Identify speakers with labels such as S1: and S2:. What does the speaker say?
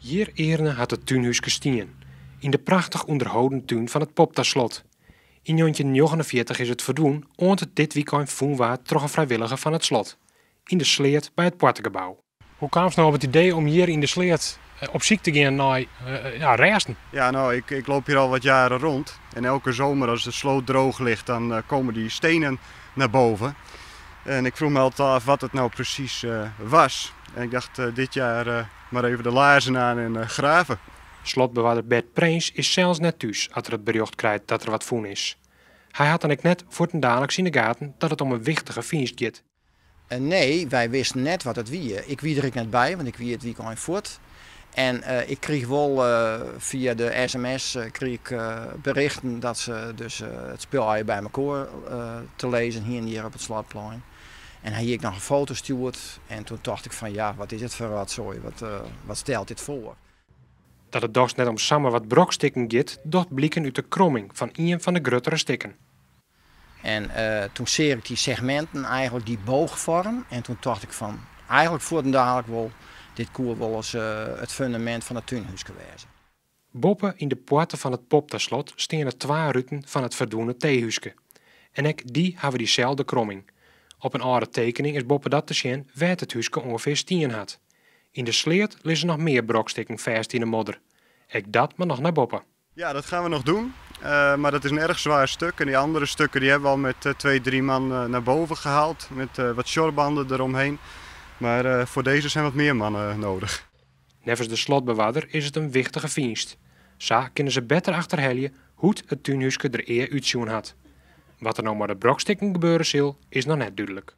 S1: Hier eerder had het tuinhuisje stien, in de prachtig onderhouden tuin van het Poptaslot. In 1949 is het verdoen, oont het dit weekend voenwaard toch een vrijwilliger van het slot. In de sleert bij het Poortengebouw. Hoe kwam ze nou op het idee om hier in de sleert op ziek te gaan naar resten?
S2: Ja, nou, ik loop hier al wat jaren rond. En elke zomer als de sloot droog ligt, dan komen die stenen naar boven. En ik vroeg me altijd af wat het nou precies was. En ik dacht dit jaar maar even de laarzen aan en graven.
S1: Slotbewaarder Bert Prins is zelfs net thuis als er het bericht krijgt dat er wat voen is. Hij had dan ook net voor ten dadelijks in de gaten dat het om een wichtige vindst gaat.
S3: Nee, wij wisten net wat het wie. Ik wie er ik net bij, want ik wie het weekend voort. En ik kreeg wel via de sms berichten dat ze dus het spul bij elkaar te lezen hier op het slotplein. En hij ik nog een foto stuurd en toen dacht ik van ja, wat is het voor rotzooi, wat stelt dit voor?
S1: Dat het dus net om samen wat brokstikken gaat, dat blikken uit de kromming van een van de gruttere stikken.
S3: En toen zeer ik die segmenten eigenlijk die boogvorm en toen dacht ik van eigenlijk voor de dadelijk wel dit koer wel eens het fundament van het tuinhuis geweest.
S1: Boppen in de poorten van het Poptaslot staan er 2 ruiten van het verdoende theehuisje. En ook die hebben diezelfde kromming. Op een oude tekening is boppen dat te zien waar het huisje ongeveer stien had. In de sleert liggen nog meer brokstikken vast in de modder. Ik dat maar nog naar boppen.
S2: Ja, dat gaan we nog doen. Maar dat is een erg zwaar stuk. En die andere stukken die hebben we al met 2-3 man naar boven gehaald. Met wat shorebanden eromheen. Maar voor deze zijn wat meer mannen nodig.
S1: Nevens de slotbewaarder is het een wichtige vindst. Zo kunnen ze beter achterhalen hoe het tuinhuisje er eer uitzien had. Wat er nou maar de brokstikken gebeuren zal, is nog net duidelijk.